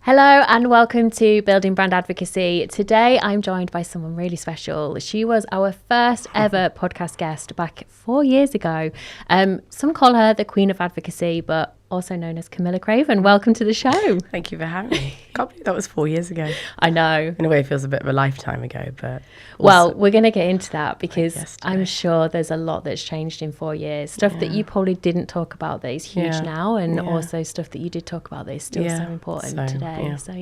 Hello and welcome to Building Brand Advocacy. Today I'm joined by someone really special. She was our first ever podcast guest back 4 years ago. Some call her the Queen of Advocacy, but also known as Camilla Craven. Welcome to the show. Thank you for having me. Can't believe that was 4 years ago. I know. In a way, it feels a bit of a lifetime ago, but... Well, we're going to get into that because I'm sure there's a lot that's changed in 4 years. Stuff that you probably didn't talk about that is huge now, and also stuff that you did talk about that is still so important today. So,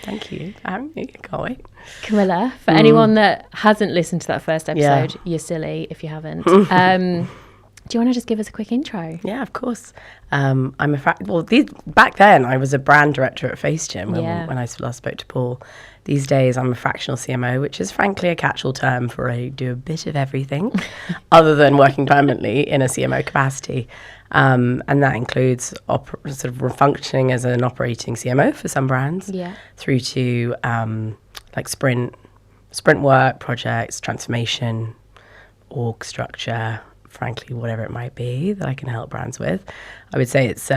Thank you for having me. I can't wait. Camilla, for anyone that hasn't listened to that first episode, you're silly if you haven't. Do you want to just give us a quick intro? Yeah, of course. Back then I was a brand director at FaceGym when I last spoke to Paul. These days I'm a fractional CMO, which is frankly a catch-all term for I do a bit of everything other than working permanently in a CMO capacity. And that includes functioning as an operating CMO for some brands through to like sprint work, projects, transformation, org structure, frankly, whatever it might be that I can help brands with. I would say it's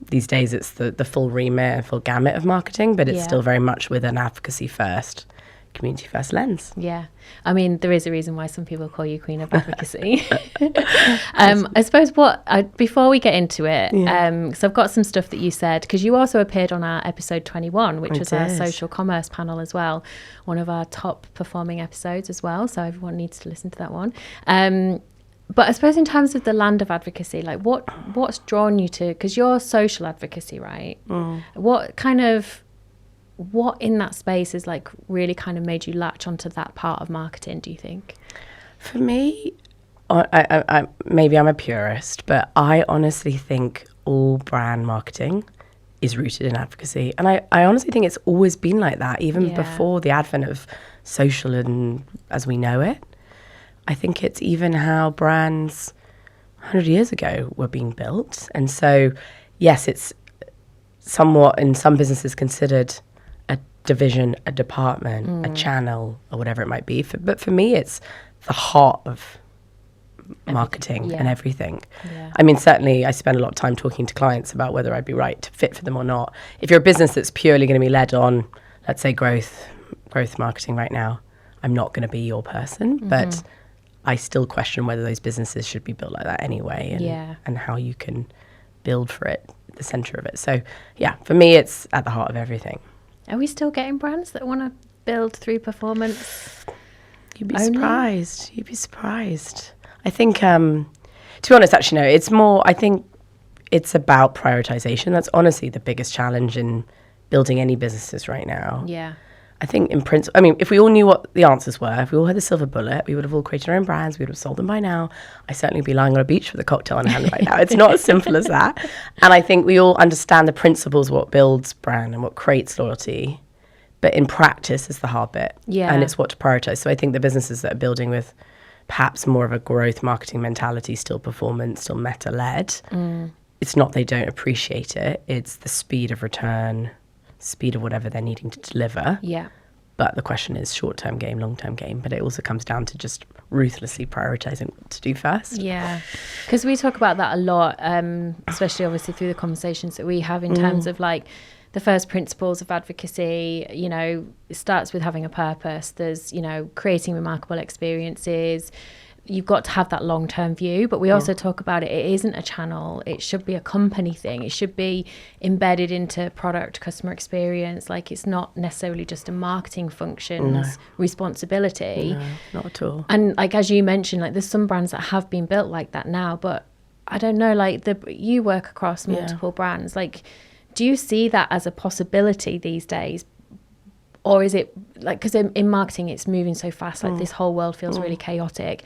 these days it's the full remit, full gamut of marketing, but it's still very much with an advocacy first, community first lens. Yeah. I mean, there is a reason why some people call you Queen of Advocacy. I suppose before we get into it, because I've got some stuff that you said, because you also appeared on our episode 21, which was our social commerce panel as well, one of our top performing episodes as well. So everyone needs to listen to that one. But I suppose in terms of the land of advocacy, like what's drawn you to, because you're social advocacy, right? What in that space is like really kind of made you latch onto that part of marketing, do you think? For me, I maybe I'm a purist, but I honestly think all brand marketing is rooted in advocacy. And I honestly think it's always been like that, even before the advent of social and as we know it. I think it's even how brands 100 years ago were being built. And so, yes, it's somewhat in some businesses considered a division, a department, a channel, or whatever it might be. But for me, it's the heart of marketing and everything. Yeah. I mean, certainly I spend a lot of time talking to clients about whether I'd be right to fit for them or not. If you're a business that's purely going to be led on, let's say, growth marketing right now, I'm not going to be your person. But I still question whether those businesses should be built like that anyway, and how you can build for it, the center of it. So, for me, it's at the heart of everything. Are we still getting brands that want to build through performance? You'd be surprised. I think, to be honest, actually, no, it's more, I think it's about prioritization. That's honestly the biggest challenge in building any businesses right now. Yeah. I think in principle, I mean, if we all knew what the answers were, if we all had the silver bullet, we would have all created our own brands, we would have sold them by now. I certainly would be lying on a beach with a cocktail in hand right now. It's not as simple as that. And I think we all understand the principles, what builds brand and what creates loyalty. But in practice is the hard bit. Yeah. And it's what to prioritize. So I think the businesses that are building with perhaps more of a growth marketing mentality, still performance, still meta-led, it's not they don't appreciate it. It's the speed of return, speed of whatever they're needing to deliver. Yeah. But the question is short-term game, long-term game. But it also comes down to just ruthlessly prioritizing what to do first. Yeah. Because we talk about that a lot, especially obviously through the conversations that we have in terms of like the first principles of advocacy. You know, it starts with having a purpose. There's, creating remarkable experiences. You've got to have that long-term view, but we also talk about it isn't a channel. It should be a company thing. It should be embedded into product, customer experience. Like, it's not necessarily just a marketing function's responsibility. No, not at all. And like, as you mentioned, like there's some brands that have been built like that now, but I don't know, like you work across multiple brands. Like, do you see that as a possibility these days? Or is it like, because in marketing, it's moving so fast, like this whole world feels really chaotic.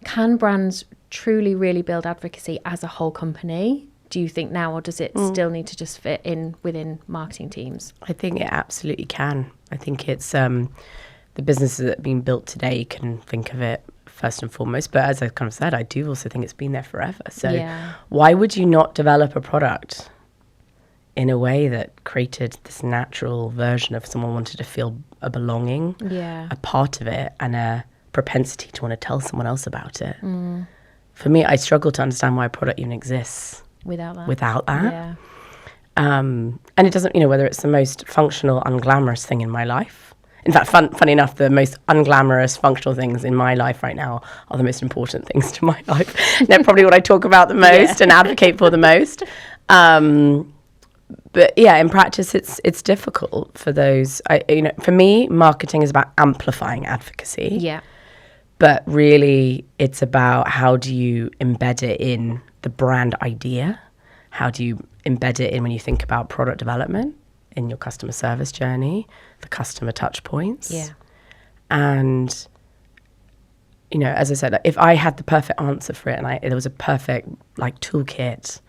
Can brands truly, really build advocacy as a whole company, do you think now, or does it still need to just fit in within marketing teams? I think it absolutely can. I think it's the businesses that are being built today can think of it first and foremost. But as I kind of said, I do also think it's been there forever. So why would you not develop a product in a way that created this natural version of someone wanted to feel a belonging, a part of it, and a propensity to want to tell someone else about it? For me, I struggle to understand why a product even exists without that. And it doesn't, whether it's the most functional, unglamorous thing in my life. In fact, funny enough, the most unglamorous functional things in my life right now are the most important things to my life. They're probably what I talk about the most and advocate for the most. But yeah, in practice, it's difficult for those. For me, marketing is about amplifying advocacy. Yeah. But really, it's about how do you embed it in the brand idea? How do you embed it in when you think about product development, in your customer service journey, the customer touch points? Yeah. And, as I said, if I had the perfect answer for it and there was a perfect toolkit,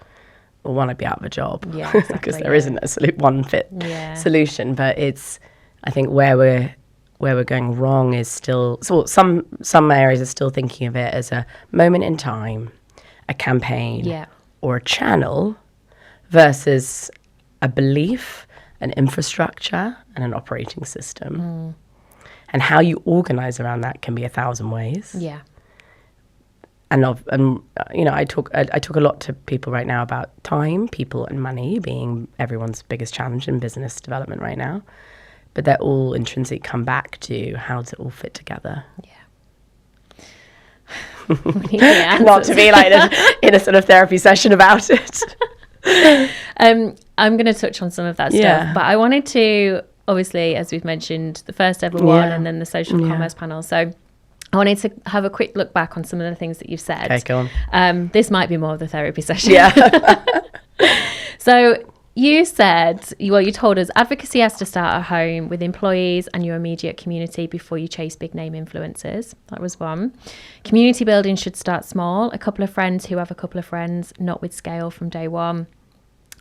well, one, I'd be out of a job. Yeah, exactly, because there isn't a one fit solution. But I think where we're going wrong is still, so some areas are still thinking of it as a moment in time, a campaign, or a channel, versus a belief, an infrastructure, and an operating system. And how you organize around that can be 1,000 ways. Yeah. And I talk a lot to people right now about time, people, and money being everyone's biggest challenge in business development right now. But they're all intrinsically come back to how does it all fit together. Yeah. Not to be in a sort of therapy session about it. I'm going to touch on some of that stuff, but I wanted to, obviously, as we've mentioned, the first ever one and then the social commerce panel. So I wanted to have a quick look back on some of the things that you've said. Okay, go on. This might be more of the therapy session. Yeah. So you said, you told us advocacy has to start at home with employees and your immediate community before you chase big name influencers. That was one. Community building should start small. A couple of friends who have a couple of friends, not with scale from day one.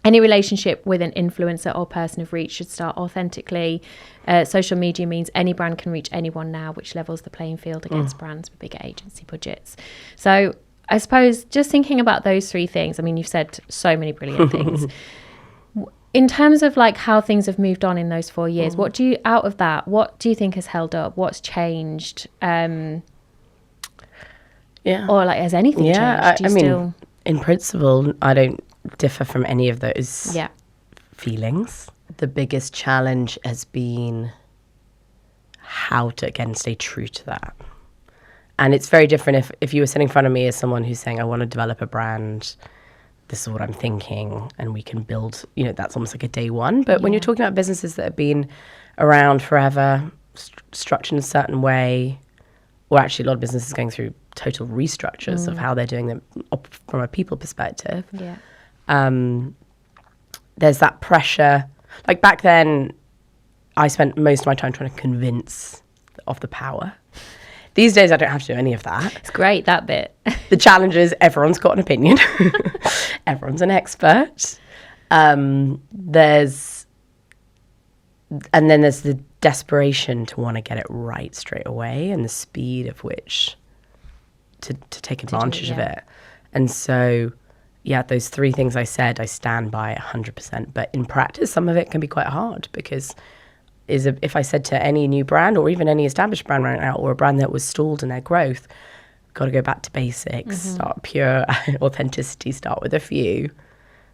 Any relationship with an influencer or person of reach should start authentically. Social media means any brand can reach anyone now, which levels the playing field against brands with bigger agency budgets. So I suppose just thinking about those three things, I mean, you've said so many brilliant things. In terms of how things have moved on in those 4 years, what do you think has held up? What's changed? Or has anything changed? In principle, I don't differ from any of those feelings. The biggest challenge has been how to, again, stay true to that. And it's very different if you were sitting in front of me as someone who's saying, I want to develop a brand, this is what I'm thinking, and we can build, that's almost like a day one. But when you're talking about businesses that have been around forever, structured in a certain way, or actually a lot of businesses going through total restructures of how they're doing them from a people perspective. Yeah. There's that pressure. Like back then, I spent most of my time trying to convince of the power. These days, I don't have to do any of that. It's great, that bit. The challenge is everyone's got an opinion. Everyone's an expert. There's the desperation to want to get it right straight away and the speed of which to take advantage of it. And so, those three things I said, I stand by 100%. But in practice, some of it can be quite hard because if I said to any new brand or even any established brand right now or a brand that was stalled in their growth, got to go back to basics, start pure authenticity, start with a few.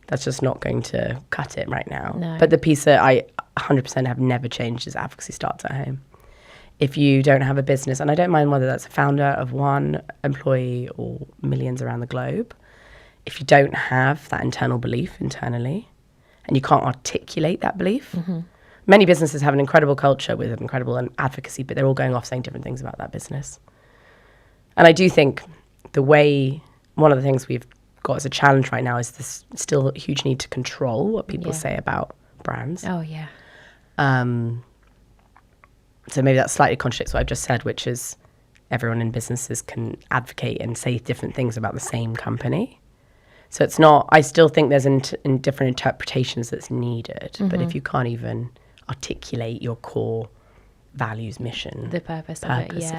That's just not going to cut it right now. No. But the piece that I 100% have never changed is advocacy starts at home. If you don't have a business, and I don't mind whether that's a founder of one employee or millions around the globe, if you don't have that internal belief internally and you can't articulate that belief, many businesses have an incredible culture with an incredible advocacy, but they're all going off saying different things about that business. And I do think one of the things we've got as a challenge right now is this still a huge need to control what people say about brands. Oh, yeah. So maybe that slightly contradicts what I've just said, which is everyone in businesses can advocate and say different things about the same company. So it's not, I still think there's in different interpretations that's needed. But if you can't even articulate your core values, mission, the purpose of it, it's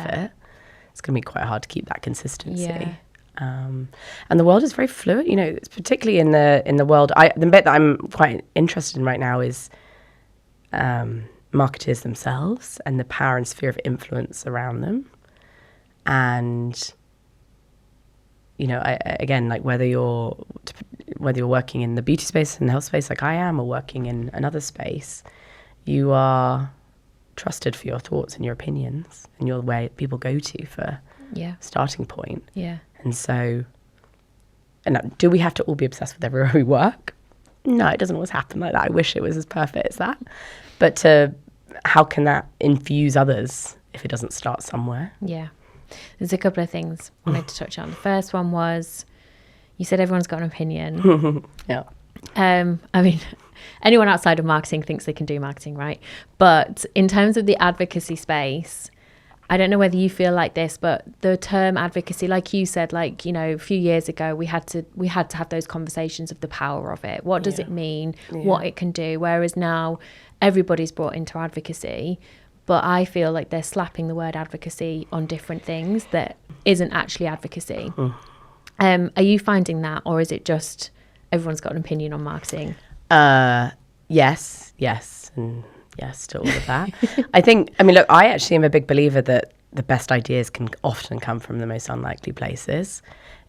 going to be quite hard to keep that consistency. Yeah. And the world is very fluid, it's particularly in the world. The bit that I'm quite interested in right now is marketers themselves and the power and sphere of influence around them. And, again, like whether you're whether you're working in the beauty space and health space like I am, or working in another space, you are trusted for your thoughts and your opinions, and you're where people go to for starting point. Yeah. And so, do we have to all be obsessed with everywhere we work? No, it doesn't always happen like that. I wish it was as perfect as that. But how can that infuse others if it doesn't start somewhere? Yeah. There's a couple of things I wanted to touch on. The first one was, you said everyone's got an opinion. Yeah. I mean, anyone outside of marketing thinks they can do marketing, right? But in terms of the advocacy space, I don't know whether you feel like this, but the term advocacy, like you said, like, you know, a few years ago, we had to have those conversations of the power of it. What does it mean? What it can do? Whereas now everybody's brought into advocacy, but I feel like they're slapping the word advocacy on different things that isn't actually advocacy. Are you finding that, or is it just everyone's got an opinion on marketing? Yes, and yes to all of that. I mean, look, I actually am a big believer that the best ideas can often come from the most unlikely places.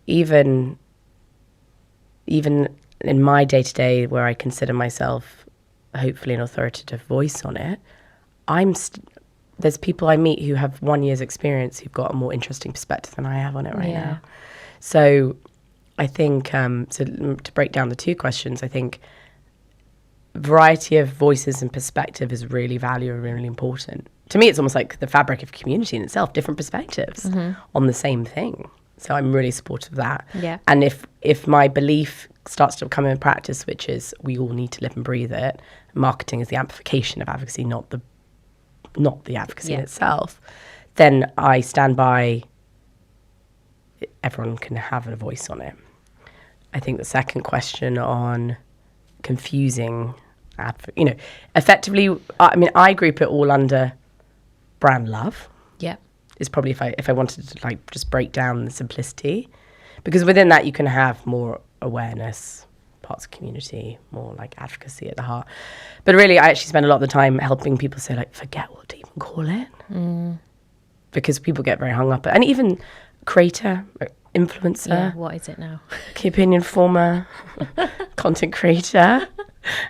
Even in my day-to-day, where I consider myself hopefully an authoritative voice on it, there's people I meet who have 1 year's experience who've got a more interesting perspective than I have on it right now. So I think, so to break down the two questions, I think variety of voices and perspective is really valuable and really important. To me, it's almost like the fabric of community in itself, different perspectives on the same thing. So I'm really supportive of that. Yeah. And if my belief starts to become in practice, which is we all need to live and breathe it, marketing is the amplification of advocacy, not the advocacy in itself, then I stand by everyone can have a voice on it. I think the second question on confusing, effectively, I mean, I group it all under brand love. Yeah. Is probably if I wanted to like just break down the simplicity, because within that you can have more awareness, parts of community, more like advocacy at the heart. But really, I actually spend a lot of the time helping people say like, forget what to even call it, because people get very hung up. And even creator, influencer. Yeah, what is it now? Key opinion former, content creator.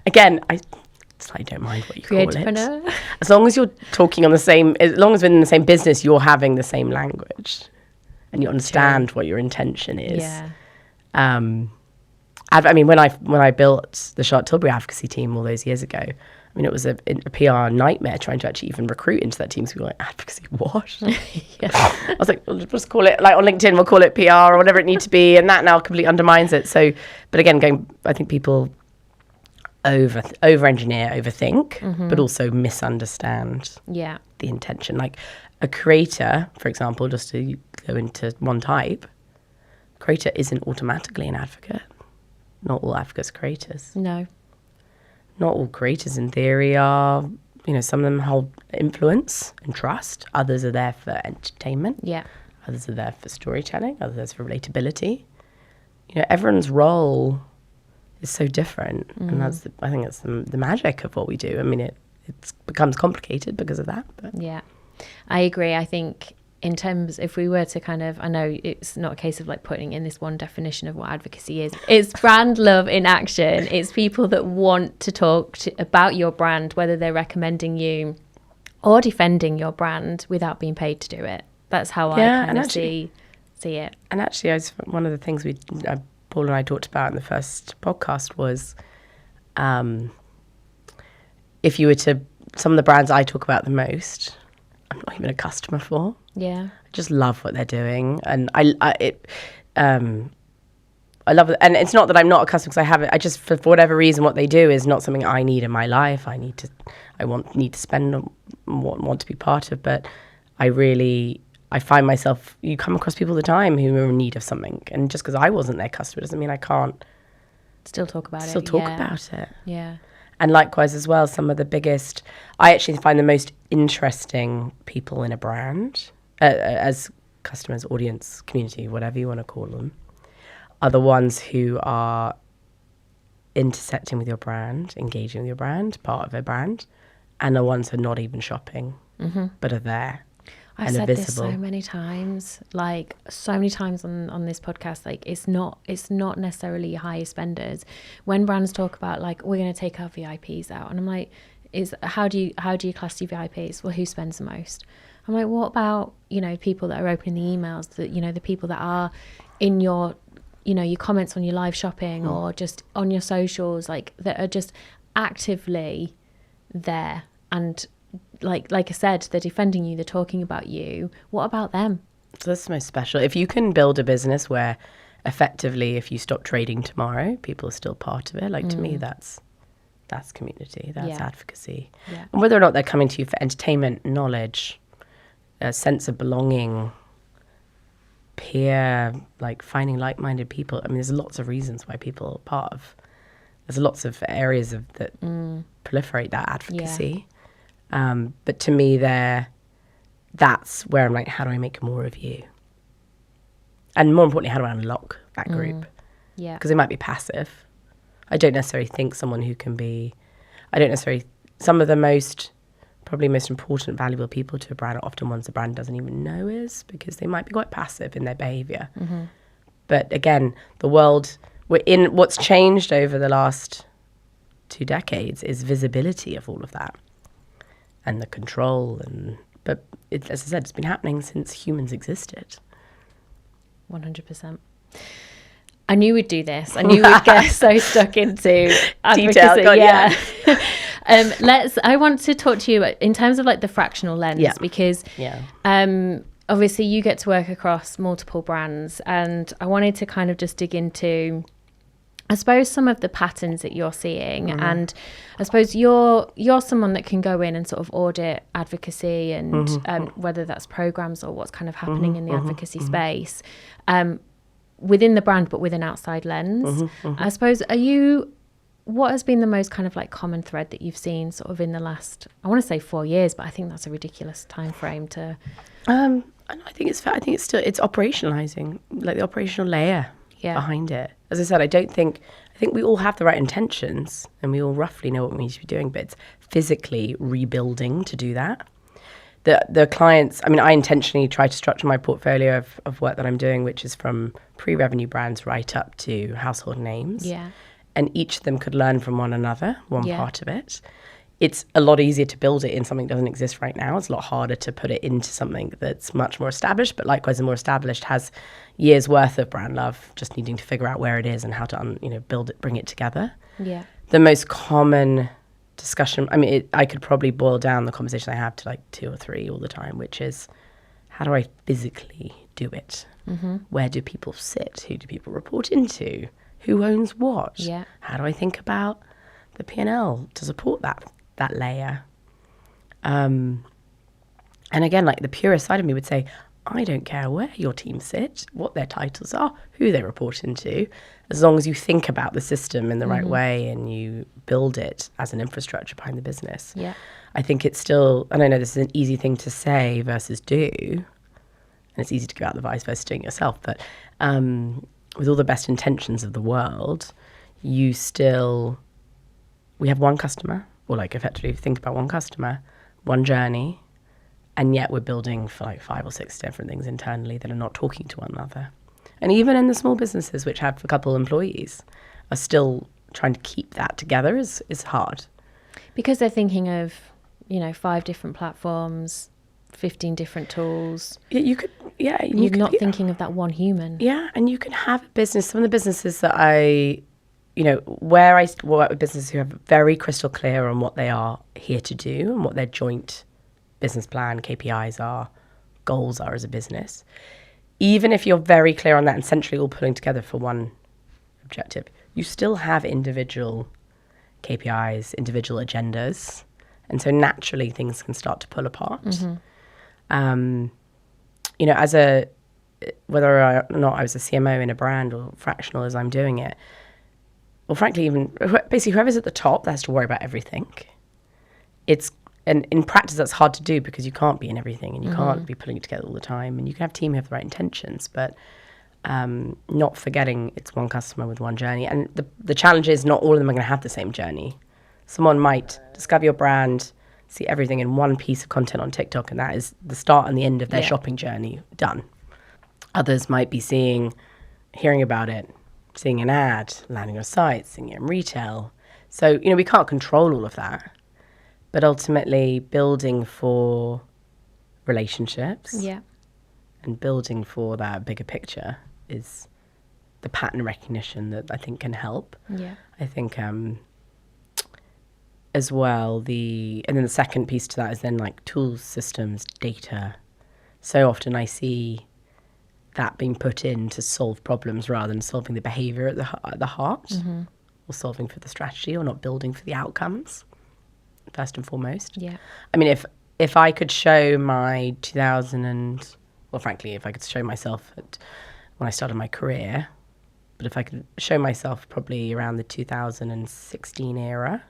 Again, I don't mind what you call it. As long as you're talking on as long as we're in the same business, you're having the same language and you understand what your intention is. Yeah. I mean, when I built the Charlotte Tilbury advocacy team all those years ago, I mean, it was a PR nightmare trying to actually even recruit into that team. So we were like, advocacy, what? I was like, we'll just call it, like on LinkedIn, we'll call it PR or whatever it needs to be. And that now completely undermines it. So, but again, I think people over-engineer, overthink, but also misunderstand the intention. Like a creator, for example, just to go into one type, creator isn't automatically an advocate. Not all advocates are creators. No. Not all creators in theory are, some of them hold influence and trust. Others are there for entertainment. Yeah. Others are there for storytelling. Others for relatability. Everyone's role is so different. And I think that's the magic of what we do. I mean, it becomes complicated because of that. But. Yeah, I agree. I think in terms, if we were to I know it's not a case of like putting in this one definition of what advocacy is. It's brand love in action. It's people that want to talk about your brand, whether they're recommending you or defending your brand without being paid to do it. That's how I kind of see it. And actually, one of the things Paul and I talked about in the first podcast was if you were to, some of the brands I talk about the most, I'm not even a customer for. Yeah. I just love what they're doing. And I love it. And it's not that I'm not a customer because I have it. I just, for whatever reason, what they do is not something I need in my life. I need to spend and want to be part of. But I find myself, you come across people all the time who are in need of something. And just because I wasn't their customer doesn't mean I can't still talk about it. Yeah. And likewise as well, some of the biggest, I actually find the most interesting people in a brand, as customers, audience, community, whatever you want to call them, are the ones who are intersecting with your brand, engaging with your brand, part of a brand, and the ones who are not even shopping, but are there. I've said this so many times, like so many times on this podcast, like it's not necessarily higher spenders. When brands talk about like, we're going to take our VIPs out, and I'm like, how do you class your VIPs? Well, who spends the most? I'm like, what about, you know, people that are opening the emails, that, you know, the people that are in your, you know, your comments on your live shopping or just on your socials, like that are just actively there, and like I said, they're defending you, they're talking about you. What about them? So that's most special. If you can build a business where effectively, if you stop trading tomorrow, people are still part of it. Like to me, that's community, that's advocacy. Yeah. And whether or not they're coming to you for entertainment, knowledge, a sense of belonging, peer, like finding like-minded people. I mean, there's lots of reasons why people are part of. There's lots of areas of that proliferate that advocacy. Yeah. But to me, that's where I'm like, how do I make more of you? And more importantly, how do I unlock that group? Yeah. Because they might be passive. I don't necessarily think some of the probably most important, valuable people to a brand are often ones the brand doesn't even know is, because they might be quite passive in their behavior. Mm-hmm. But again, the world we're in, what's changed over the last 2 decades is visibility of all of that and the control. But as I said, it's been happening since humans existed. 100%. I knew we'd do this. I knew we'd get so stuck into advocacy. Detail. Yeah. I want to talk to you in terms of like the fractional lens, because obviously you get to work across multiple brands, and I wanted to kind of just dig into, I suppose, some of the patterns that you're seeing. And I suppose you're someone that can go in and sort of audit advocacy and whether that's programs or what's kind of happening in the advocacy space. Within the brand, but with an outside lens. I suppose, what has been the most kind of like common thread that you've seen sort of in the last, I want to say 4 years, but I think that's a ridiculous time frame to... I think it's fair. I think it's operationalizing, like the operational layer behind it. As I said, I think we all have the right intentions and we all roughly know what we need to be doing, but it's physically rebuilding to do that. The clients, I mean, I intentionally try to structure my portfolio of work that I'm doing, which is from pre-revenue brands right up to household names. Yeah. And each of them could learn from one another, part of it. It's a lot easier to build it in something that doesn't exist right now. It's a lot harder to put it into something that's much more established, but likewise, the more established has years worth of brand love, just needing to figure out where it is and how to build it, bring it together. Yeah. The most common discussion, I mean, I could probably boil down the conversation I have to like 2 or 3 all the time, which is, how do I physically do it? Where do people sit? Who do people report into? Who owns what? Yeah. How do I think about the P&L to support that layer? And again, like the purist side of me would say, I don't care where your team sit, what their titles are, who they report into, as long as you think about the system in the right way and you build it as an infrastructure behind the business. Yeah. I think it's still, and I know this is an easy thing to say versus do, and it's easy to go out the vice versa doing it yourself, but with all the best intentions of the world, we have one customer, or like effectively think about one customer, one journey, and yet we're building for like 5 or 6 different things internally that are not talking to one another. And even in the small businesses, which have a couple employees, are still trying to keep that together is hard. Because they're thinking of, 5 different platforms, 15 different tools. Yeah, you're not thinking of that one human. Yeah, and you can have a business. Some of the businesses that where I work with businesses who have very crystal clear on what they are here to do and what their joint business plan, KPIs are, goals are as a business. Even if you're very clear on that and centrally all pulling together for one objective, you still have individual KPIs, individual agendas. And so naturally things can start to pull apart. Whether or not I was a CMO in a brand or fractional as I'm doing it, or frankly, even basically whoever's at the top that has to worry about everything. And in practice, that's hard to do because you can't be in everything and you can't be putting it together all the time. And you can have a team who have the right intentions, but not forgetting it's one customer with one journey. And the challenge is not all of them are going to have the same journey. Someone might discover your brand, see everything in one piece of content on TikTok, and that is the start and the end of their shopping journey done. Others might be hearing about it, seeing an ad, landing on a site, seeing it in retail. So, we can't control all of that. But ultimately, building for relationships and building for that bigger picture is the pattern recognition that I think can help. Yeah. I think as well, and then the second piece to that is then like tools, systems, data. So often I see that being put in to solve problems rather than solving the behavior at the heart, or solving for the strategy, or not building for the outcomes, first and foremost. Yeah. I mean, if I could show my frankly, if I could show myself when I started my career, but if I could show myself probably around the 2016 era,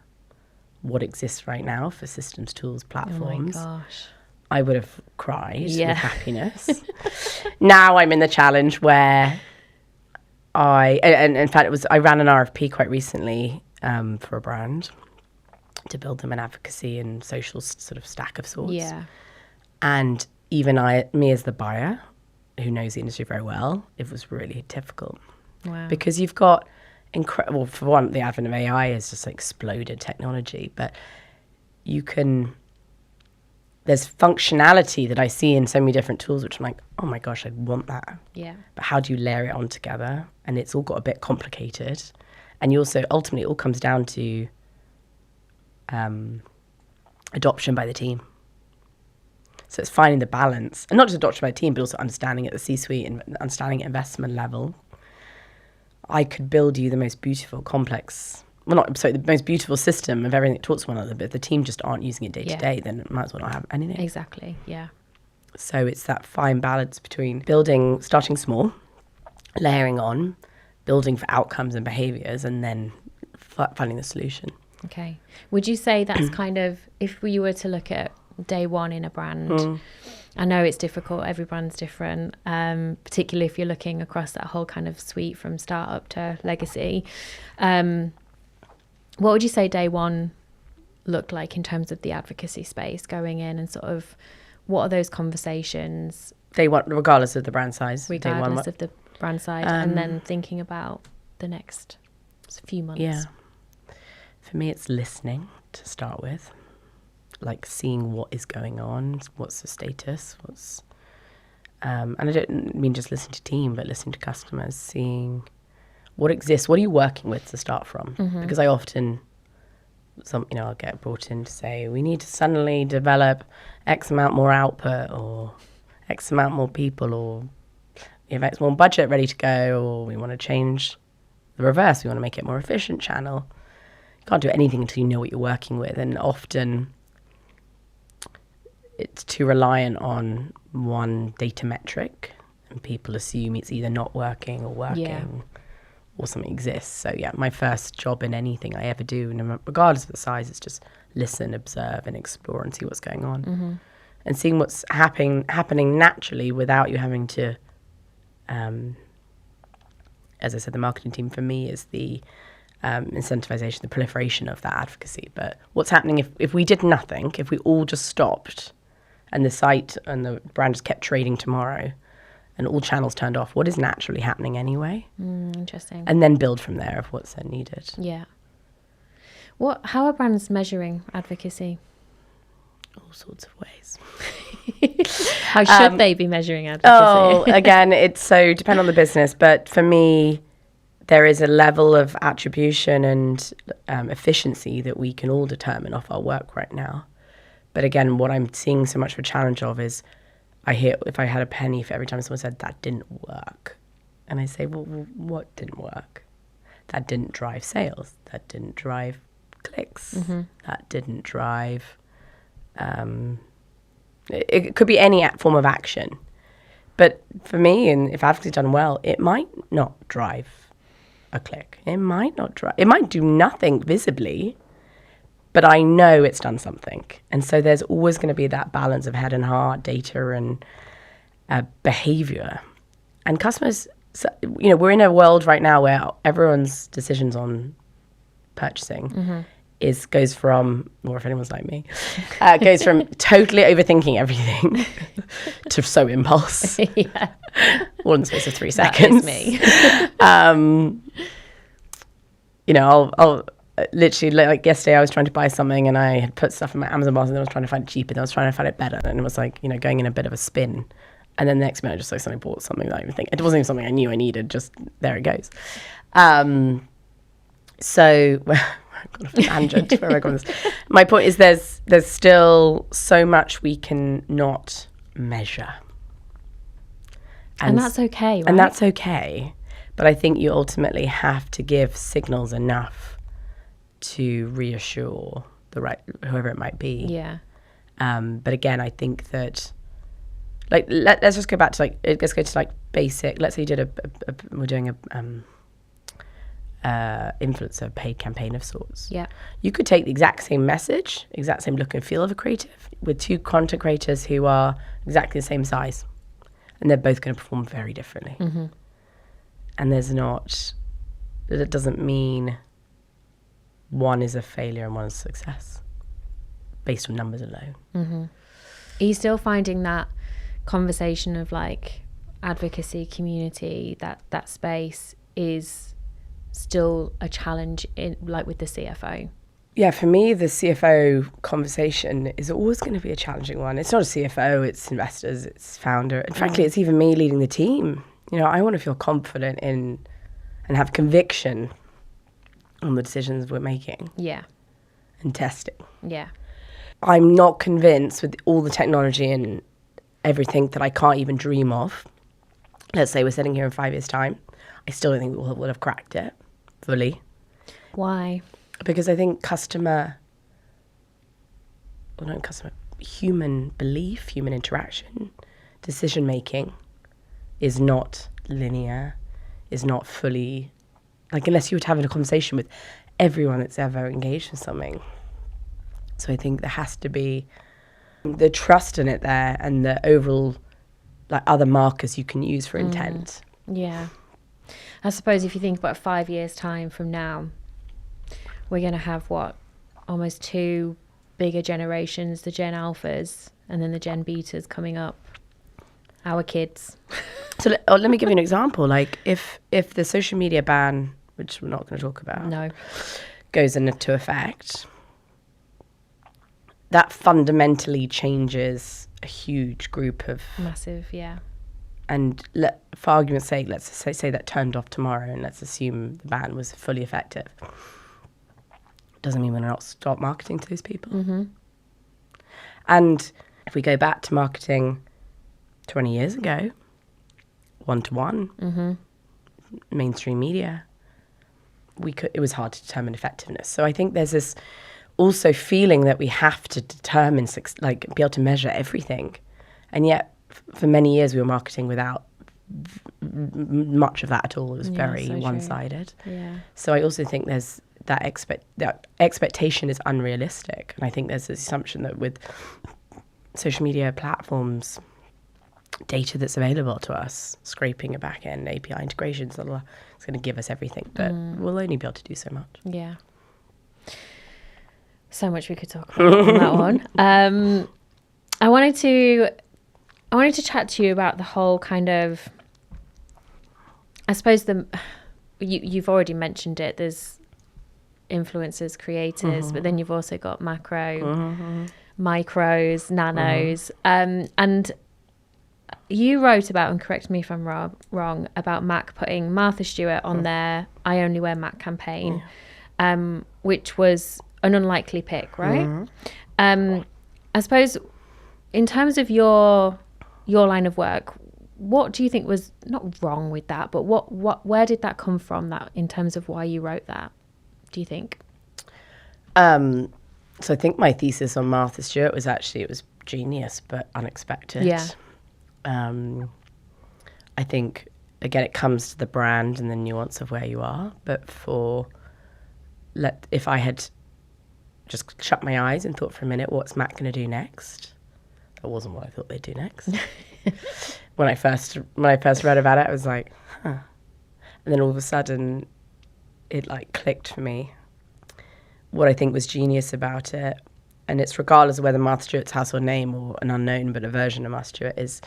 what exists right now for systems, tools, platforms. Oh my gosh. I would have cried with happiness. Now I'm in the challenge where and in fact, I ran an RFP quite recently for a brand to build them an advocacy and social sort of stack of sorts. Yeah. And even me as the buyer, who knows the industry very well, it was really difficult. Wow. Because you've got incredible, for one, the advent of AI has just exploded technology, but there's functionality that I see in so many different tools, which I'm like, oh my gosh, I want that. Yeah. But how do you layer it on together? And it's all got a bit complicated. And you also, ultimately, it all comes down to adoption by the team. So it's finding the balance, and not just adoption by the team, but also understanding at the C-suite and understanding at investment level. I could build you the most beautiful, the most beautiful system of everything that talks to one another, but if the team just aren't using it day to day, then it might as well not have anything. Exactly, yeah. So it's that fine balance between starting small, layering on, building for outcomes and behaviors, and then finding the solution. Okay. Would you say that's kind of, if you were to look at day one in a brand, I know it's difficult, every brand's different, particularly if you're looking across that whole kind of suite from startup to legacy. What would you say day one looked like in terms of the advocacy space going in, and sort of what are those conversations? Day one, regardless of the brand size. Regardless of the brand size, and then thinking about the next few months. Yeah. For me, it's listening to start with. Like seeing what is going on, what's the status, and I don't mean just listening to team, but listening to customers, seeing what exists, what are you working with to start from? Because I often, I'll get brought in to say, we need to suddenly develop X amount more output, or X amount more people, or we have X more budget ready to go, or we want to change the reverse, we want to make it a more efficient channel. You can't do anything until you know what you're working with, and often it's too reliant on one data metric, and people assume it's either not working or working, or something exists. So my first job in anything I ever do, regardless of the size, is just listen, observe, and explore and see what's going on, and seeing what's happening naturally without you having to. As I said, the marketing team for me is the incentivization, the proliferation of that advocacy. But what's happening if we did nothing, if we all just stopped, and the site and the brand just kept trading tomorrow, and all channels turned off, what is naturally happening anyway? Interesting. And then build from there of what's then needed. Yeah. How are brands measuring advocacy? All sorts of ways. How should they be measuring advocacy? Oh, again, it's so depend on the business. But for me, there is a level of attribution and efficiency that we can all determine off our work right now. But again, what I'm seeing so much of a challenge of is I hear, if I had a penny for every time someone said that didn't work. And I say, well, what didn't work? That didn't drive sales. That didn't drive clicks. That didn't drive... it could be any form of action. But for me, and if advocacy is done well, it might not drive a click. It might do nothing visibly, but I know it's done something. And so there's always going to be that balance of head and heart, data and behavior. And customers, we're in a world right now where everyone's decisions on purchasing goes from, or if anyone's like me, goes from totally overthinking everything to so impulse. Yeah. All in the space of 3 seconds. That is me. You know, I'll literally, like yesterday I was trying to buy something and I had put stuff in my Amazon box and I was trying to find it cheaper, then I was trying to find it better, and it was like, you know, going in a bit of a spin. And then the next minute I just like suddenly bought something that I didn't even think, it wasn't even something I knew I needed, just there it goes. So I've got a tangent where I got this. My point is there's still so much we can not measure. And that's okay, right? And that's okay. But I think you ultimately have to give signals enough to reassure whoever it might be. Yeah. But again, I think that, like, let's just go back to let's go to basic. Let's say you did we're doing a influencer paid campaign of sorts. Yeah. You could take the exact same message, exact same look and feel of a creative with 2 content creators who are exactly the same size, and they're both going to perform very differently. Mm-hmm. And it doesn't mean one is a failure and one is a success based on numbers alone. Mm-hmm. Are you still finding that conversation of like advocacy, community, that space is still a challenge with the CFO? Yeah, for me, the CFO conversation is always going to be a challenging one. It's not a CFO, it's investors, it's founder. And frankly, it's even me leading the team. You know, I want to feel confident in and have conviction on the decisions we're making. Yeah. And testing. Yeah. I'm not convinced with all the technology and everything that I can't even dream of. Let's say we're sitting here in 5 years' time. I still don't think we would have cracked it fully. Why? Because I think human belief, human interaction, decision making is not linear, is not fully, like, unless you were having a conversation with everyone that's ever engaged in something. So I think there has to be the trust in it there and the overall, like, other markers you can use for intent. Yeah. I suppose if you think about 5 years' time from now, we're going to have almost 2 bigger generations, the Gen Alphas and then the Gen Betas coming up, our kids. So let me give you an example. Like if the social media ban, which we're not going to talk about, goes into effect, that fundamentally changes a huge group of... Massive, yeah. And for argument's sake, let's say that turned off tomorrow and let's assume the ban was fully effective. Doesn't mean we're not stop marketing to those people. Mm-hmm. And if we go back to marketing 20 years ago, one-to-one, mainstream media, it was hard to determine effectiveness. So I think there's this also feeling that we have to determine, be able to measure everything. And yet, for many years, we were marketing without much of that at all. It was very one-sided. Yeah. So I also think there's that expectation is unrealistic. And I think there's this assumption that with social media platforms, data that's available to us, scraping a back end, API integrations, it's going to give us everything. But we'll only be able to do so much. Yeah. So much we could talk about on that one. I wanted to chat to you about the whole kind of, I suppose you've already mentioned it. There's influencers, creators, but then you've also got macro, micros, nanos, and you wrote about, and correct me if I'm wrong, about Mac putting Martha Stewart on their "I Only Wear Mac" campaign, which was an unlikely pick, right? I suppose in terms of your line of work, what do you think was not wrong with that, but where did that come from, that in terms of why you wrote that, do you think? So I think my thesis on Martha Stewart was it was genius but unexpected. Yeah. I think, again, it comes to the brand and the nuance of where you are, but if I had just shut my eyes and thought for a minute, what's Mac going to do next? That wasn't what I thought they'd do next. When I first read about it, I was like, huh. And then all of a sudden, it like clicked for me. what I think was genius about it, and it's regardless of whether Martha Stewart's household name or an unknown but a version of Martha Stewart, is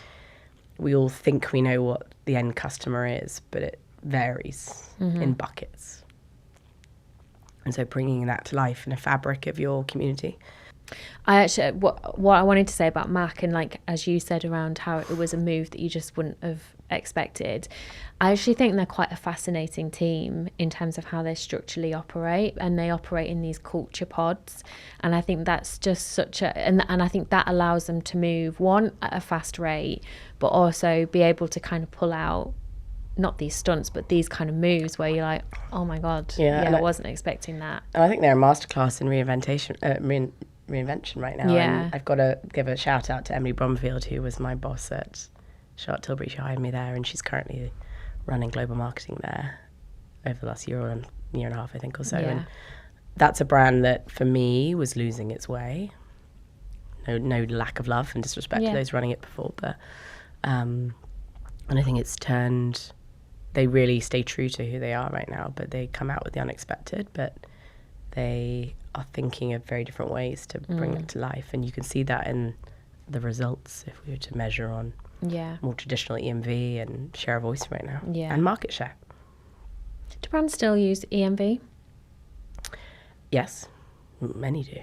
we all think we know what the end customer is, but it varies in buckets. And so bringing that to life in a fabric of your community. I actually, what I wanted to say about Mac, and like, as you said, around how it was a move that you just wouldn't have expected, I actually think they're quite a fascinating team in terms of how they structurally operate, and they operate in these culture pods. And I think that's just such a, and I think that allows them to move, one, at a fast rate, but also be able to kind of pull out not these stunts, but these kind of moves where you're like, oh my God, I wasn't expecting that. And I think they're a masterclass in reinvention right now. Yeah. And I've got to give a shout out to Emily Bromfield, who was my boss at Charlotte Tilbury. She hired me there, and she's currently running global marketing there over the last year and a half, I think, or so. Yeah. And that's a brand that, for me, was losing its way. No lack of love and disrespect to those running it before, but and I think it's turned. They really stay true to who they are right now, but they come out with the unexpected, but they are thinking of very different ways to bring it to life. And you can see that in the results if we were to measure on more traditional EMV and share of voice right now, and market share. Do brands still use EMV? Yes, many do.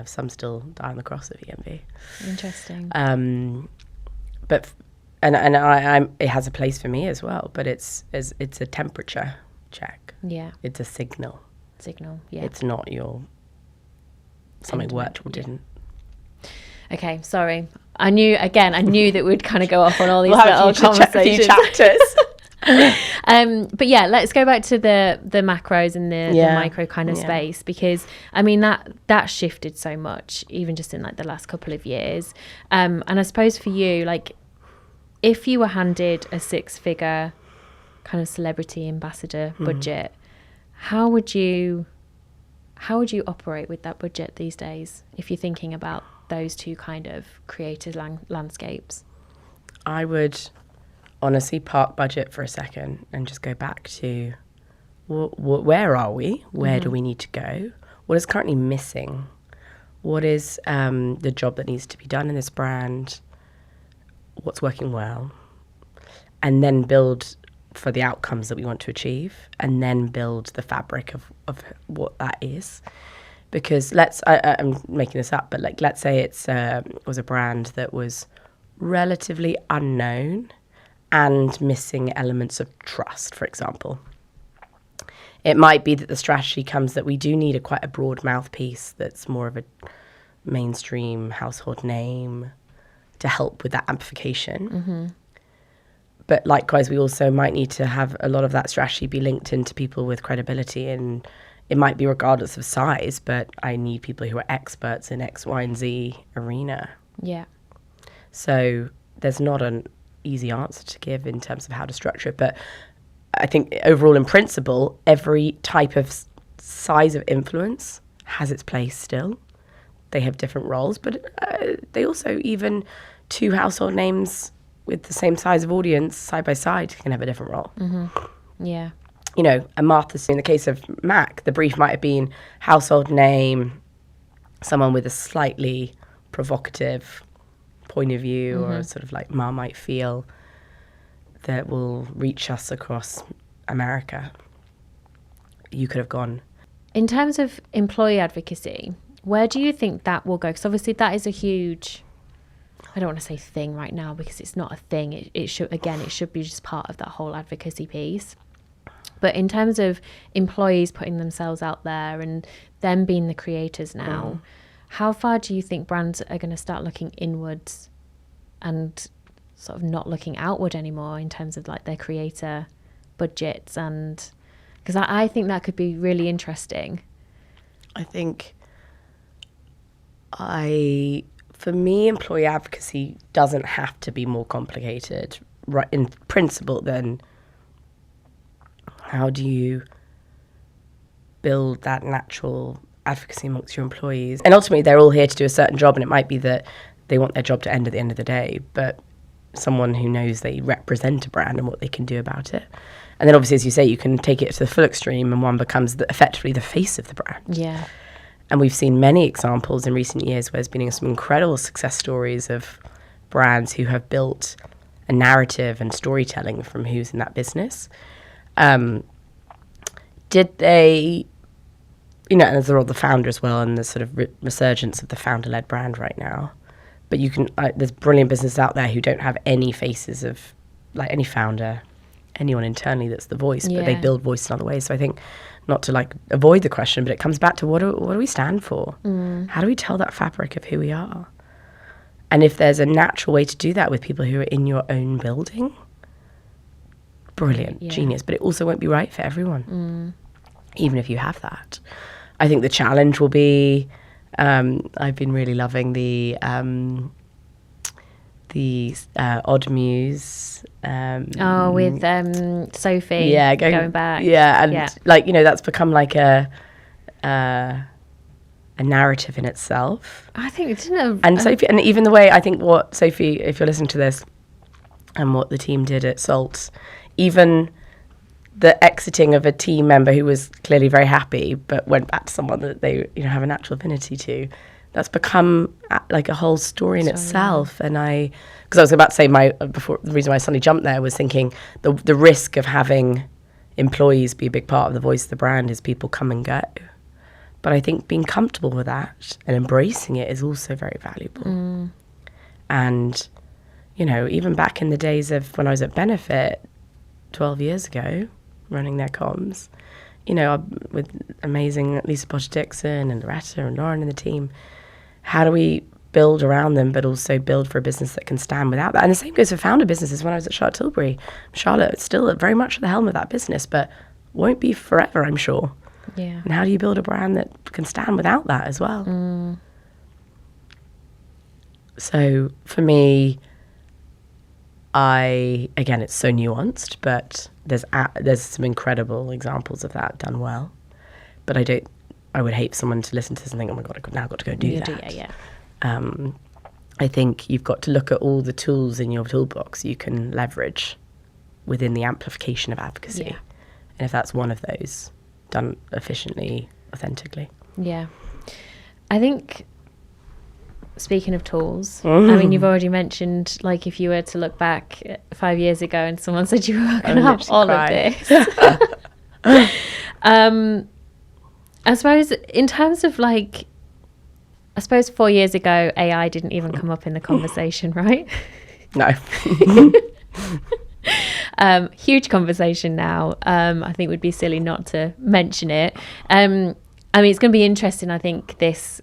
Some still die on the cross of EMV. Interesting. But I'm it has a place for me as well, but it's a temperature check. Yeah. It's a signal. Yeah. It's not your something worked or didn't. Okay, sorry. I knew that we'd kind of go off on all these little conversations. A few chapters. But yeah, let's go back to the macros and the micro kind of space, because I mean that shifted so much, even just in like the last couple of years. And I suppose for you, like, if you were handed a 6-figure kind of celebrity ambassador budget, how would you operate with that budget these days, if you're thinking about those two kind of creative landscapes? I would honestly park budget for a second and just go back to where are we? Where do we need to go? What is currently missing? What is the job that needs to be done in this brand? What's working well? And then build for the outcomes that we want to achieve, and then build the fabric of what that is. Because I'm making this up, but like, let's say it was a brand that was relatively unknown and missing elements of trust, for example. It might be that the strategy comes that we do need quite a broad mouthpiece that's more of a mainstream household name to help with that amplification. But likewise, we also might need to have a lot of that strategy be linked into people with credibility, and it might be regardless of size, but I need people who are experts in X, Y, and Z arena. Yeah. So there's not an easy answer to give in terms of how to structure it, but I think overall, in principle, every type of size of influence has its place still. They have different roles, but they also, even two household names with the same size of audience side by side, can have a different role. Yeah. You know, and Martha's, in the case of Mac, the brief might have been household name, someone with a slightly provocative point of view, or sort of like Marmite feel that will reach us across America. You could have gone. In terms of employee advocacy, where do you think that will go? Because obviously that is a huge, I don't want to say thing right now, because it's not a thing. It should be just part of that whole advocacy piece. But in terms of employees putting themselves out there and them being the creators now, how far do you think brands are going to start looking inwards and sort of not looking outward anymore in terms of like their creator budgets? And because I think that could be really interesting. I think for me, employee advocacy doesn't have to be more complicated, right, in principle, than how do you build that natural advocacy amongst your employees? And ultimately, they're all here to do a certain job, and it might be that they want their job to end at the end of the day, but someone who knows they represent a brand and what they can do about it. And then obviously, as you say, you can take it to the full extreme and one becomes effectively the face of the brand. Yeah. And we've seen many examples in recent years where there's been some incredible success stories of brands who have built a narrative and storytelling from who's in that business. Did they, and they're all the founder as well, and the sort of resurgence of the founder-led brand right now. But you can, there's brilliant businesses out there who don't have any faces of, like, any founder, anyone internally that's the voice, but they build voice in other ways. So I think, not to like avoid the question, but it comes back to what do we stand for? How do we tell that fabric of who we are? And if there's a natural way to do that with people who are in your own building, brilliant, genius. But it also won't be right for everyone, even if you have that. I think the challenge will be, I've been really loving the Odd Muse. With Sophie. Yeah, going back. Yeah, and that's become like a narrative in itself. I think it's Sophie, and even the way I think what Sophie, if you're listening to this, and what the team did at Salt, even the exiting of a team member who was clearly very happy but went back to someone that they have a natural affinity to, that's become like a whole story in itself. And because I was about to say the reason why I suddenly jumped there was thinking the risk of having employees be a big part of the voice of the brand is people come and go. But I think being comfortable with that and embracing it is also very valuable. And, even back in the days of when I was at Benefit 12 years ago, running their comms, with amazing Lisa Potter-Dixon and Loretta and Lauren and the team, how do we build around them but also build for a business that can stand without that? And the same goes for founder businesses. When I was at Charlotte Tilbury, Charlotte is still very much at the helm of that business, but won't be forever, I'm sure. Yeah. And how do you build a brand that can stand without that as well? So for me, again, it's so nuanced, but there's some incredible examples of that done well. But I would hate someone to listen to this and think, oh my God, I've now got to go do that. I think you've got to look at all the tools in your toolbox you can leverage within the amplification of advocacy. Yeah. And if that's one of those, done efficiently, authentically. Yeah. I think, speaking of tools, I mean, you've already mentioned, like, if you were to look back 5 years ago and someone said you were going to have all of this. I suppose in terms of, like, 4 years ago, AI didn't even come up in the conversation, right? No. Huge conversation now. I think it would be silly not to mention it. I mean, it's going to be interesting, I think, this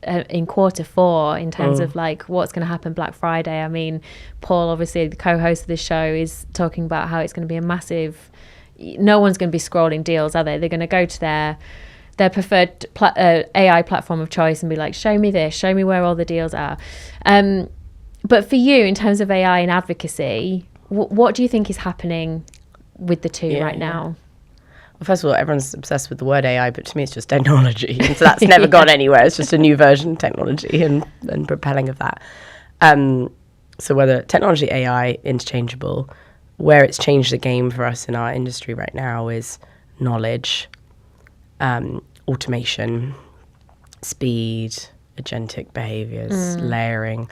in Q4 in terms of like what's going to happen Black Friday. I mean, Paul, obviously the co-host of the show, is talking about how it's going to be a massive, no one's going to be scrolling deals, are they? They're going to go to their preferred AI platform of choice and be like, show me this, show me where all the deals are. But for you, in terms of AI and advocacy, what do you think is happening with the two right now? Well, first of all, everyone's obsessed with the word AI, but to me it's just technology. And so that's never gone anywhere. It's just a new version of technology and propelling of that. So whether technology, AI, interchangeable, where it's changed the game for us in our industry right now is knowledge, automation, speed, agentic behaviors, layering,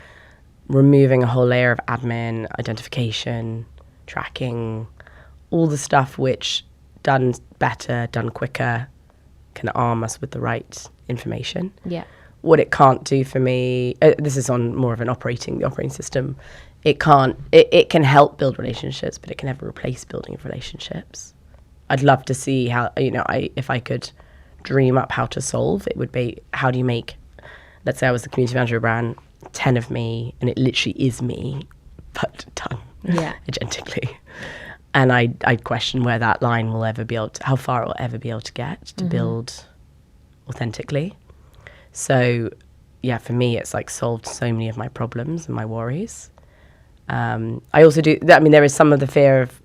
removing a whole layer of admin, identification, tracking, all the stuff which, done better, done quicker, can arm us with the right information. Yeah. What it can't do for me, this is on more of the operating system, it can help build relationships, but it can never replace building relationships. I'd love to see how, if I could dream up how to solve, it would be, how do you make, let's say I was the community manager of a brand, 10 of me, and it literally is me, but done agentically. And I'd question where that line will ever be able to, how far it will ever be able to get to build authentically. So, yeah, for me, it's like solved so many of my problems and my worries. I also do, I mean, there is some of the fear of,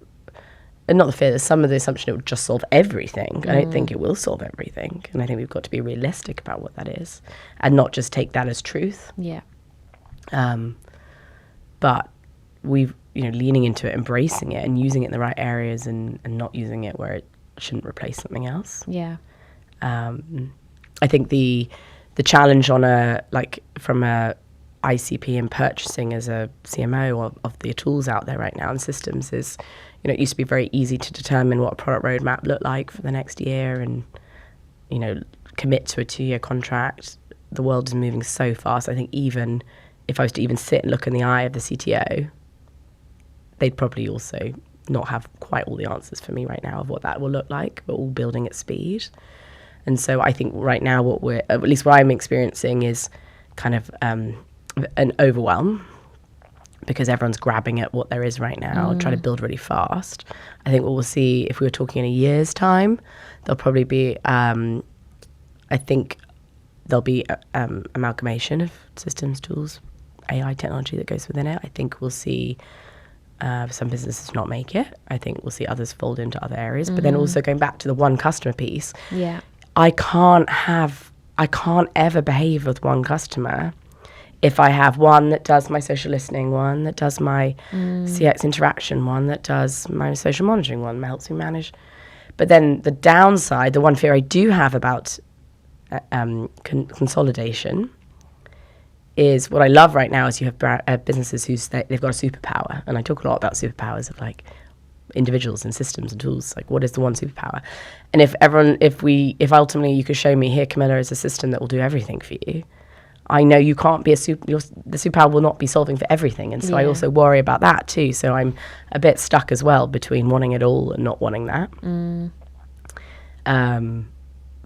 not the fear, there's some of the assumption it will just solve everything. I don't think it will solve everything. And I think we've got to be realistic about what that is and not just take that as truth. Yeah. But leaning into it, embracing it, and using it in the right areas, and not using it where it shouldn't replace something else. Yeah. I think the challenge on from a ICP and purchasing as a CMO of the tools out there right now and systems is, it used to be very easy to determine what a product roadmap looked like for the next year and, commit to a 2-year contract. The world is moving so fast. I think even if I was to even sit and look in the eye of the CTO, they'd probably also not have quite all the answers for me right now of what that will look like. We're all building at speed. And so I think right now at least what I'm experiencing is kind of an overwhelm, because everyone's grabbing at what there is right now, trying to build really fast. I think what we'll see, if we were talking in a year's time, there'll probably be, I think there'll be amalgamation of systems, tools, AI technology that goes within it. I think we'll see some businesses not make it. I think we'll see others fold into other areas. But then also going back to the one customer piece, I can't ever behave with one customer if I have one that does my social listening, one that does my CX interaction, one that does my social monitoring, one that helps me manage. But then the downside, the one fear I do have about consolidation is, what I love right now is you have businesses they've got a superpower. And I talk a lot about superpowers of like individuals and systems and tools. Like, what is the one superpower? And if ultimately you could show me, here, Camilla, is a system that will do everything for you, I know you can't be the superpower will not be solving for everything. And so I also worry about that too. So I'm a bit stuck as well between wanting it all and not wanting that.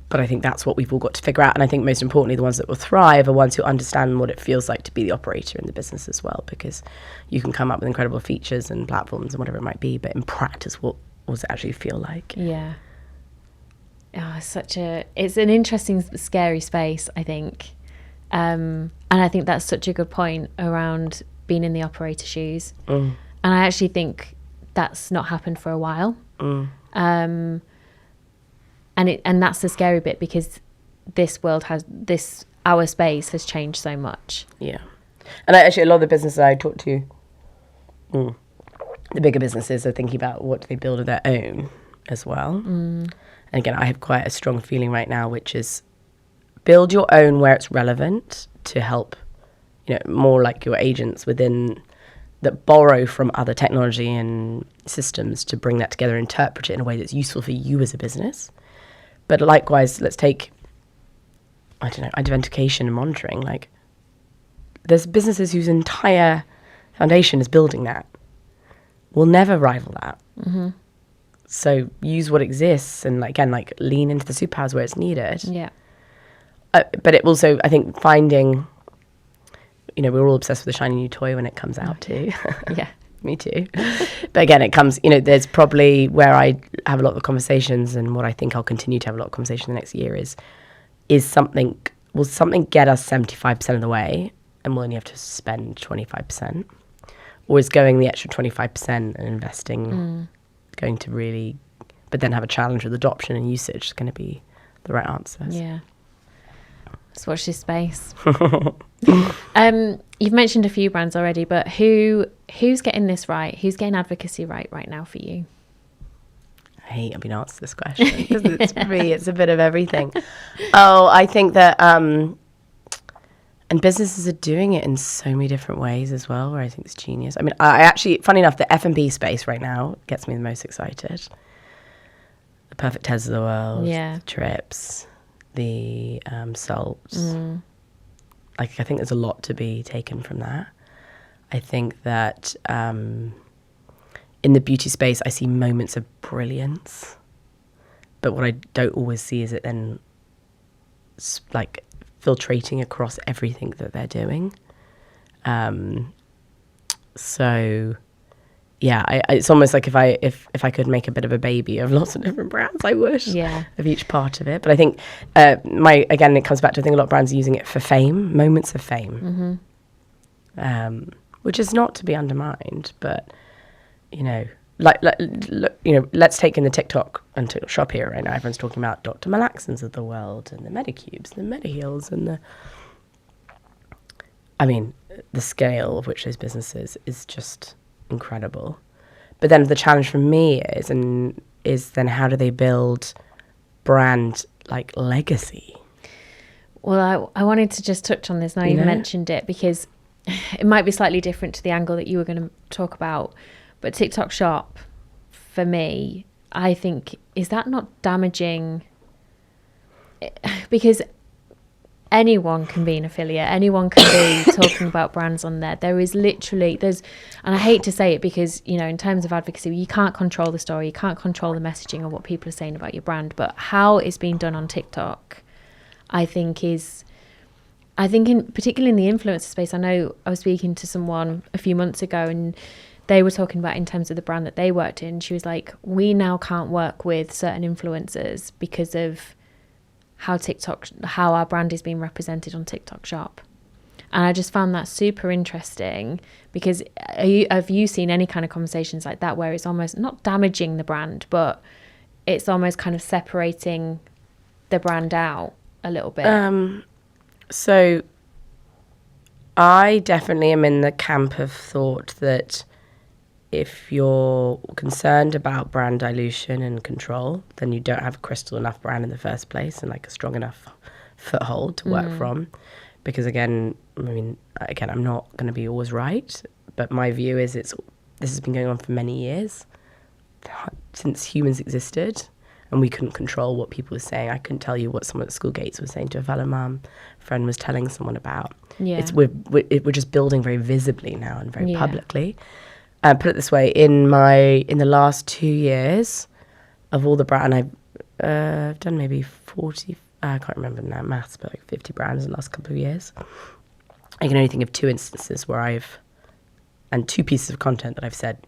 But I think that's what we've all got to figure out. And I think most importantly, the ones that will thrive are ones who understand what it feels like to be the operator in the business as well, because you can come up with incredible features and platforms and whatever it might be, but in practice, what does it actually feel like? Yeah. Oh, it's an interesting, scary space, I think. And I think that's such a good point around being in the operator shoes. And I actually think that's not happened for a while. And that's the scary bit, because our space has changed so much. Yeah. And a lot of the businesses I talk to, the bigger businesses are thinking about what do they build of their own as well. And again, I have quite a strong feeling right now, which is build your own where it's relevant to help, more like your agents within that borrow from other technology and systems to bring that together, interpret it in a way that's useful for you as a business. But likewise, let's take, identification and monitoring. Like, there's businesses whose entire foundation is building that. We'll never rival that. So use what exists and, lean into the superpowers where it's needed. Yeah. But it also, I think, finding, we're all obsessed with the shiny new toy when it comes out too. Yeah. Me too. But again, it comes, there's probably where I have a lot of conversations, and what I think I'll continue to have a lot of conversation the next year will something get us 75% of the way and we'll only have to spend 25%? Or is going the extra 25% and investing going to really, but then have a challenge with adoption and usage is going to be the right answers? Yeah. Let's watch this space. You've mentioned a few brands already, but who's getting this right? Who's getting advocacy right now for you? I hate being asked this question, because for me, it's a bit of everything. I think that, and businesses are doing it in so many different ways as well, where I think it's genius. I mean, I actually, funny enough, the F&B space right now gets me the most excited. The Perfect Teds of the world, the Trips, the salts. I think there's a lot to be taken from that. I think that in the beauty space, I see moments of brilliance, but what I don't always see is it then filtrating across everything that they're doing. So yeah, it's almost like if I could make a bit of a baby of lots of different brands, I would. Yeah. Of each part of it. But I think it comes back to, I think a lot of brands are using it for fame, moments of fame, which is not to be undermined. But let's take in the TikTok and TikTok shop here right now. Everyone's talking about Dr. Malaxons of the world and the Medicubes and the Mediheals and the scale of which those businesses is just incredible. But then the challenge for me is then how do they build brand like legacy? Well, I wanted to just touch on this now you've mentioned it, because it might be slightly different to the angle that you were going to talk about. But TikTok Shop, for me, I think, is that not damaging? Because anyone can be an affiliate, anyone can be talking about brands on there. There's and I hate to say it because, you know, in terms of advocacy, you can't control the story, you can't control the messaging or what people are saying about your brand, but how it's being done on TikTok, I think particularly in the influencer space. I know I was speaking to someone a few months ago and they were talking about in terms of the brand that they worked in. She was like, we now can't work with certain influencers because of how our brand is being represented on TikTok Shop. And I just found that super interesting, because have you seen any kind of conversations like that where it's almost not damaging the brand, but it's almost kind of separating the brand out a little bit? So I definitely am in the camp of thought that if you're concerned about brand dilution and control, then you don't have a crystal enough brand in the first place and like a strong enough foothold to work from. Because again, I'm not going to be always right, but my view is this has been going on for many years, since humans existed, and we couldn't control what people were saying. I couldn't tell you what someone at school gates was saying to a fellow friend was telling someone about. Yeah. We're just building very visibly now and very publicly. Put it this way, in the last 2 years, of all the brand, I've done maybe 40, I can't remember now maths, but like 50 brands in the last couple of years. I can only think of 2 instances where and 2 pieces of content that I've said,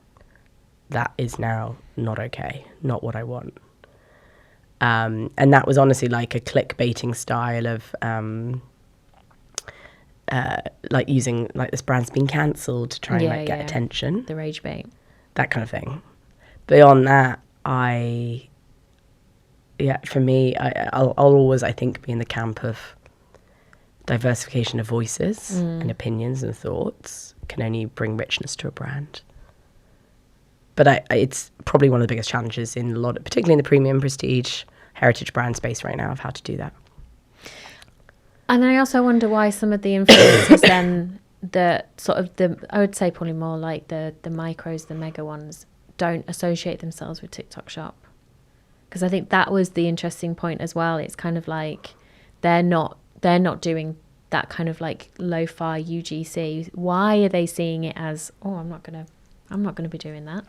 that is now not okay, not what I want. And that was honestly like a clickbaiting style of like using like this brand's been cancelled to try and get attention. The rage bait. That kind of thing. Beyond that, for me, I'll always, I think, be in the camp of diversification of voices and opinions and thoughts can only bring richness to a brand. But it's probably one of the biggest challenges in particularly in the premium prestige heritage brand space right now, of how to do that. And I also wonder why some of the influencers then, I would say probably more like the micros, the mega ones, don't associate themselves with TikTok Shop. Because I think that was the interesting point as well. It's kind of like they're not doing that kind of like lo-fi UGC. Why are they seeing it as, I'm not gonna be doing that?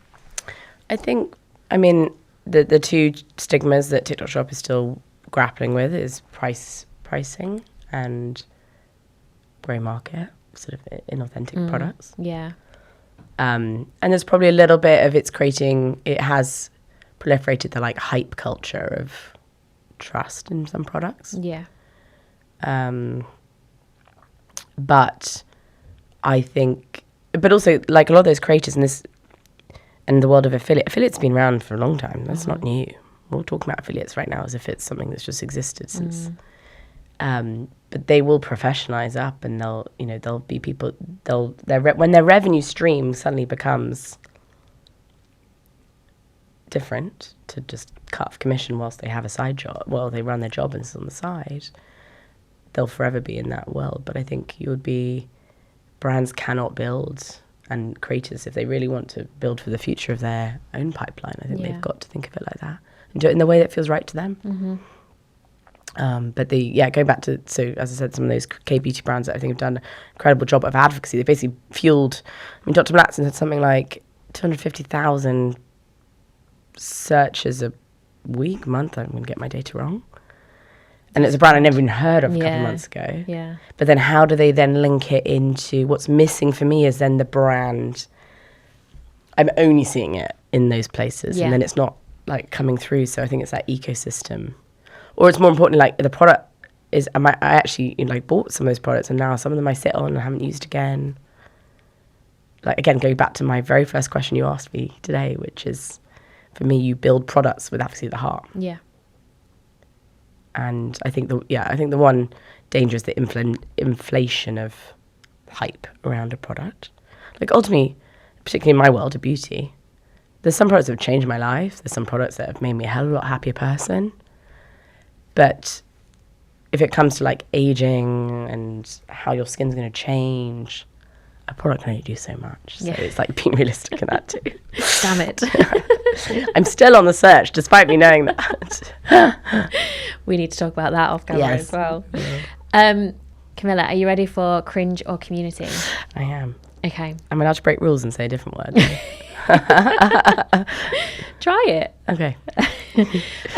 I think, the 2 stigmas that TikTok Shop is still grappling with is pricing and grey market, sort of inauthentic products. Yeah. And there's probably a little bit of it has proliferated the like hype culture of trust in some products. Yeah. But I think, but also like a lot of those creators in the world of affiliates been around for a long time. That's not new. We're all talking about affiliates right now as if it's something that's just existed since. But they will professionalize up, and they'll be people. When their revenue stream suddenly becomes different to just cut off commission whilst they have a side job. Well, they run their job and it's on the side. They'll forever be in that world. But I think brands cannot build, and creators, if they really want to build for the future of their own pipeline, I think they've got to think of it like that and do it in the way that feels right to them. But going back to, so as I said, some of those K-beauty brands that I think have done an incredible job of advocacy. They basically fueled, Dr. Mlatson had something like 250,000 searches a month. I'm going to get my data wrong. And it's a brand I never even heard of a couple of months ago. Yeah. But then how do they then link it into what's missing for me is then the brand. I'm only seeing it in those places and then it's not like coming through. So I think it's that ecosystem. Or it's more important, like the product is, I actually bought some of those products and now some of them I sit on and haven't used again. Like again, going back to my very first question you asked me today, which is, for me, you build products with advocacy at the heart. Yeah. And I think the one danger is the inflation of hype around a product. Like ultimately, particularly in my world of beauty, there's some products that have changed my life. There's some products that have made me a hell of a lot happier person. But if it comes to like aging and how your skin's going to change, a product can only do so much. So it's like being realistic in that too. Damn it. I'm still on the search, despite me knowing that. We need to talk about that off camera as well. Camilla, are you ready for cringe or community? I am. Okay. I'm allowed to break rules and say a different word. Try it. Okay.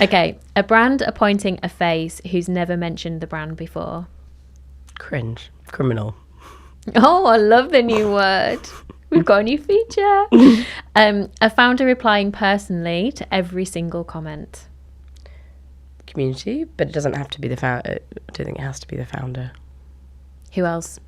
Okay. A brand appointing a face who's never mentioned the brand before. Cringe. Criminal. Oh, I love the new word. We've got a new feature. A founder replying personally to every single comment. Community, but it doesn't have to be the founder. I don't think it has to be the founder. Who else?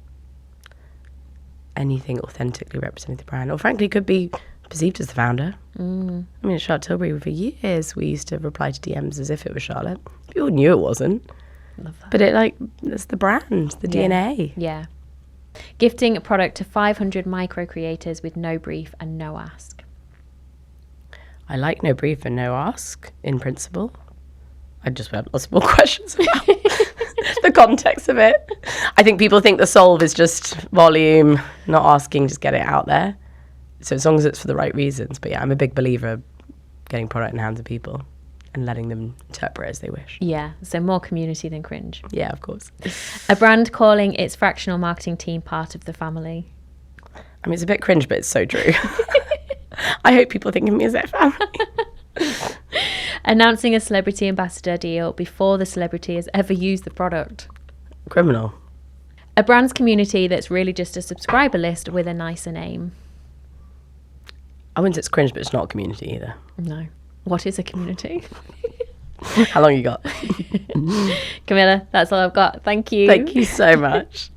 Anything authentically representing the brand, or frankly could be perceived as the founder. I mean, at Charlotte Tilbury, for years we used to reply to DMs as if it was Charlotte. People knew it wasn't. Love that. But it's the brand, the DNA. Yeah. Gifting a product to 500 micro creators with no brief and no ask. I like no brief and no ask in principle. I just have lots more questions about the context of it. I think people think the solve is just volume, not asking, just get it out there. So as long as it's for the right reasons. But yeah, I'm a big believer of getting product in the hands of people and letting them interpret as they wish. Yeah, so more community than cringe. Yeah, of course. A brand calling its fractional marketing team part of the family. I mean, it's a bit cringe, but it's so true. I hope people think of me as their family. Announcing a celebrity ambassador deal before the celebrity has ever used the product. Criminal. A brand's community that's really just a subscriber list with a nicer name. I wouldn't say it's cringe, but it's not a community either. No. What is a community? How long you got? Camilla, that's all I've got. Thank you. Thank you so much.